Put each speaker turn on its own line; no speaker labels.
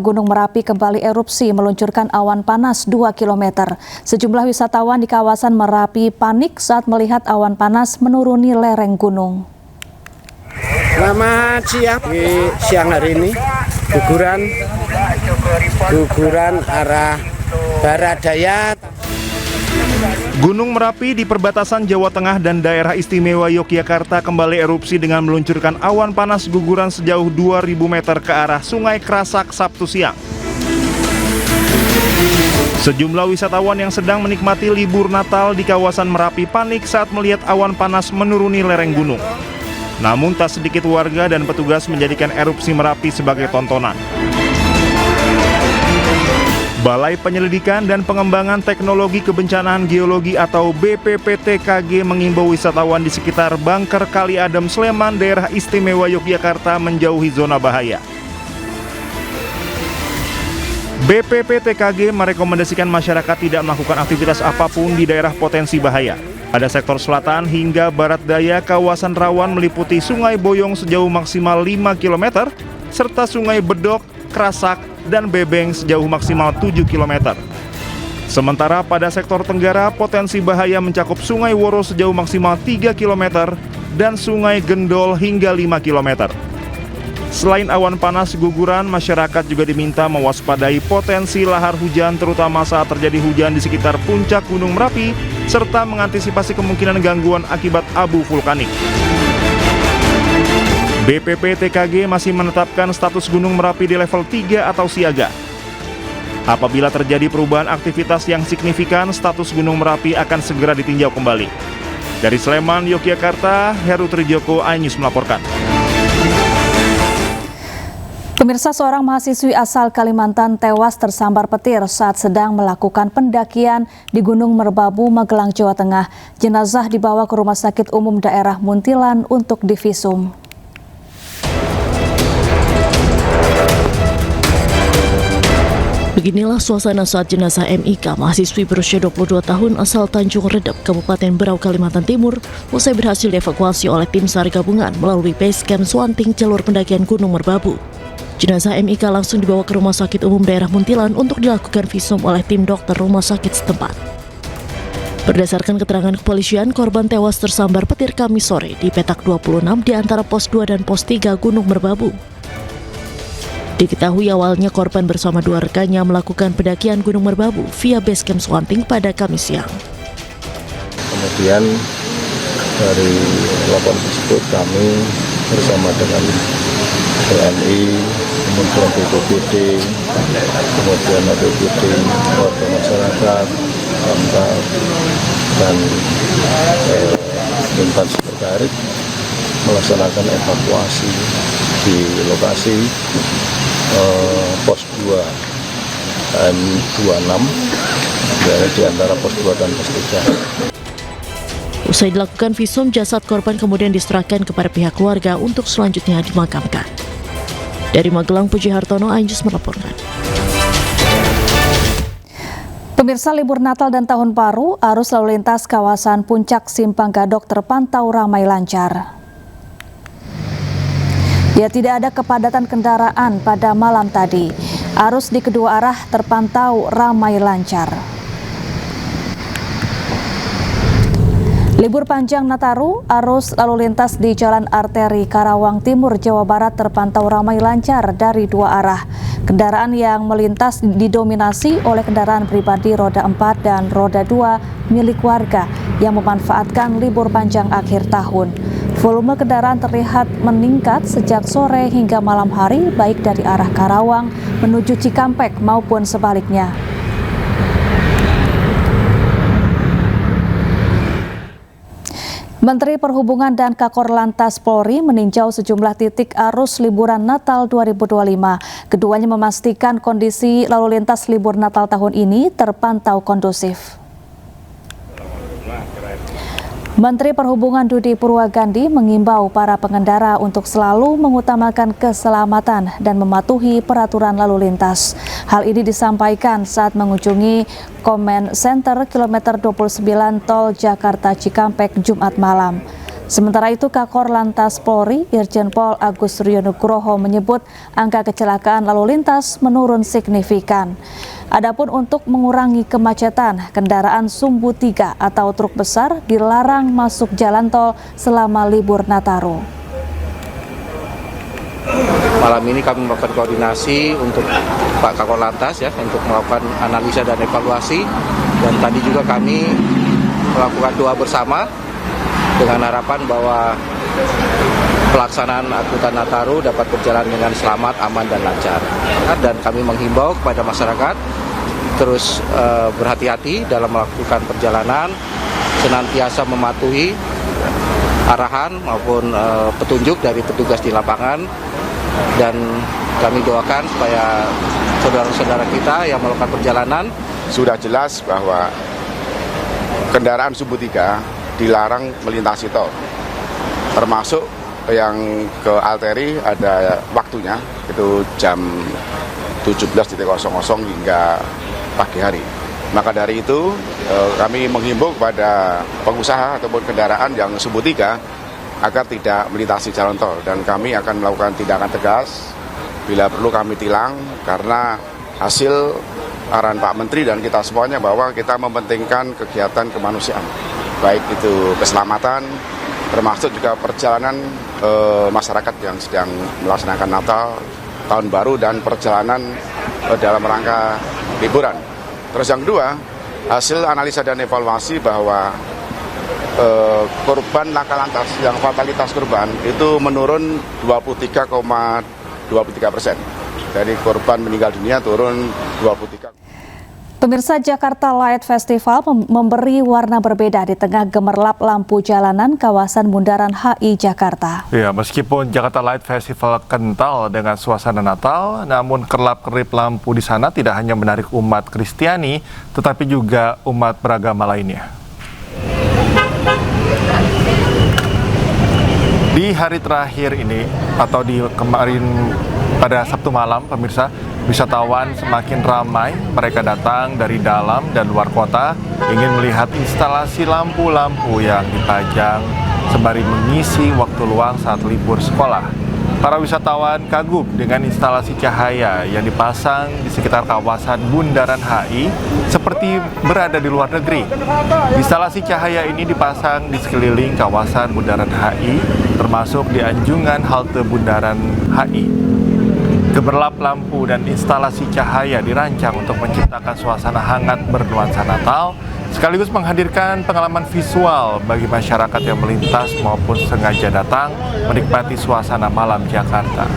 Gunung Merapi kembali erupsi meluncurkan awan panas 2 km. Sejumlah wisatawan di kawasan Merapi panik saat melihat awan panas menuruni lereng gunung.
Selamat siang. Di siang hari ini guguran arah barat daya.
Gunung Merapi di perbatasan Jawa Tengah dan Daerah Istimewa Yogyakarta kembali erupsi dengan meluncurkan awan panas guguran sejauh 2.000 meter ke arah Sungai Krasak Sabtu siang. Sejumlah wisatawan yang sedang menikmati libur Natal di kawasan Merapi panik saat melihat awan panas menuruni lereng gunung. Namun tak sedikit warga dan petugas menjadikan erupsi Merapi sebagai tontonan. Balai Penyelidikan dan Pengembangan Teknologi Kebencanaan Geologi atau BPPTKG mengimbau wisatawan di sekitar Bangker Kali Adem, Sleman, Daerah Istimewa Yogyakarta menjauhi zona bahaya. BPPTKG merekomendasikan masyarakat tidak melakukan aktivitas apapun di daerah potensi bahaya. Pada sektor selatan hingga barat daya, kawasan rawan meliputi Sungai Boyong sejauh maksimal 5 km, serta Sungai Bedok, Krasak, dan Bebeng sejauh maksimal 7 km. Sementara pada sektor tenggara, potensi bahaya mencakup Sungai Woro sejauh maksimal 3 km dan Sungai Gendol hingga 5 km. Selain awan panas guguran, masyarakat juga diminta mewaspadai potensi lahar hujan terutama saat terjadi hujan di sekitar puncak Gunung Merapi serta mengantisipasi kemungkinan gangguan akibat abu vulkanik. BPPTKG masih menetapkan status Gunung Merapi di level 3 atau siaga. Apabila terjadi perubahan aktivitas yang signifikan, status Gunung Merapi akan segera ditinjau kembali. Dari Sleman, Yogyakarta, Heru Trijoko, iNews melaporkan.
Pemirsa, seorang mahasiswi asal Kalimantan tewas tersambar petir saat sedang melakukan pendakian di Gunung Merbabu, Magelang, Jawa Tengah. Jenazah dibawa ke Rumah Sakit Umum Daerah Muntilan untuk divisum.
Beginilah suasana saat jenazah MIK, mahasiswi berusia 22 tahun asal Tanjung Redep, Kabupaten Berau, Kalimantan Timur, usai berhasil dievakuasi oleh tim SAR gabungan melalui base camp Swanting jalur pendakian Gunung Merbabu. Jenazah MIK langsung dibawa ke Rumah Sakit Umum Daerah Muntilan untuk dilakukan visum oleh tim dokter rumah sakit setempat. Berdasarkan keterangan kepolisian, korban tewas tersambar petir Kamis sore di petak 26 di antara pos 2 dan pos 3 Gunung Merbabu. Diketahui awalnya korban bersama dua rekannya melakukan pendakian Gunung Merbabu via base camp Swanting pada Kamis siang.
Kemudian dari laporan tersebut kami bersama dengan TNI, kemudian BPBD, kemudian APBD, warga masyarakat, Pemkab, dan instansi terkait melaksanakan evakuasi di lokasi pos 2 dan 26 di antara pos 2 dan pos 3.
Usai dilakukan visum, jasad korban kemudian diserahkan kepada pihak keluarga untuk selanjutnya dimakamkan. Dari Magelang, Puji Hartono, iNews melaporkan.
Pemirsa, libur Natal dan Tahun Baru, arus lalu lintas kawasan Puncak Simpang Gadok terpantau ramai lancar. Ya, tidak ada kepadatan kendaraan pada malam tadi. Arus di kedua arah terpantau ramai lancar. Libur panjang Nataru, arus lalu lintas di Jalan Arteri Karawang Timur, Jawa Barat terpantau ramai lancar dari dua arah. Kendaraan yang melintas didominasi oleh kendaraan pribadi roda 4 dan roda 2 milik warga yang memanfaatkan libur panjang akhir tahun. Volume kendaraan terlihat meningkat sejak sore hingga malam hari, baik dari arah Karawang menuju Cikampek maupun sebaliknya. Menteri Perhubungan dan Kakor Lantas Polri meninjau sejumlah titik arus liburan Natal 2025. Keduanya memastikan kondisi lalu lintas libur Natal tahun ini terpantau kondusif. Menteri Perhubungan Dudi Purwagandi mengimbau para pengendara untuk selalu mengutamakan keselamatan dan mematuhi peraturan lalu lintas. Hal ini disampaikan saat mengunjungi Comment Center kilometer 29 Tol Jakarta Cikampek Jumat malam. Sementara itu, Kakor Lantas Polri, Irjen Pol Agus Rionugroho menyebut angka kecelakaan lalu lintas menurun signifikan. Adapun untuk mengurangi kemacetan, kendaraan sumbu 3 atau truk besar dilarang masuk jalan tol selama libur Nataru.
Malam ini kami melakukan koordinasi untuk Pak Kakor Lantas ya, untuk melakukan analisa dan evaluasi, dan tadi juga kami melakukan doa bersama dengan harapan bahwa pelaksanaan angkutan Nataru dapat berjalan dengan selamat, aman, dan lancar. Dan kami menghimbau kepada masyarakat terus berhati-hati dalam melakukan perjalanan, senantiasa mematuhi arahan maupun petunjuk dari petugas di lapangan, dan kami doakan supaya saudara-saudara kita yang melakukan perjalanan.
Sudah jelas bahwa kendaraan sumbu 3 dilarang melintasi tol, termasuk yang ke arteri ada waktunya, itu jam 17.00 hingga pagi hari. Maka dari itu kami menghimbau kepada pengusaha ataupun kendaraan yang sumbu 3 agar tidak melintasi jalan tol, dan kami akan melakukan tindakan tegas bila perlu kami tilang, karena hasil arahan Pak Menteri dan kita semuanya bahwa kita mementingkan kegiatan kemanusiaan, baik itu keselamatan, termasuk juga perjalanan masyarakat yang sedang melaksanakan Natal, Tahun Baru, dan perjalanan dalam rangka liburan. Terus yang kedua, hasil analisa dan evaluasi bahwa korban laka lantas yang fatalitas korban itu menurun 23,23%. Dari korban meninggal dunia turun 23%.
Pemirsa, Jakarta Light Festival memberi warna berbeda di tengah gemerlap lampu jalanan kawasan Bundaran HI Jakarta.
Ya, meskipun Jakarta Light Festival kental dengan suasana Natal, namun kerlap-kerip lampu di sana tidak hanya menarik umat Kristiani, tetapi juga umat beragama lainnya. Di hari terakhir ini, atau di kemarin pada Sabtu malam, pemirsa, wisatawan semakin ramai. Mereka datang dari dalam dan luar kota ingin melihat instalasi lampu-lampu yang dipajang sembari mengisi waktu luang saat libur sekolah. Para wisatawan kagum dengan instalasi cahaya yang dipasang di sekitar kawasan Bundaran HI seperti berada di luar negeri. Instalasi cahaya ini dipasang di sekeliling kawasan Bundaran HI, termasuk di anjungan halte Bundaran HI. Gemerlap lampu dan instalasi cahaya dirancang untuk menciptakan suasana hangat bernuansa Natal, sekaligus menghadirkan pengalaman visual bagi masyarakat yang melintas maupun sengaja datang menikmati suasana malam Jakarta.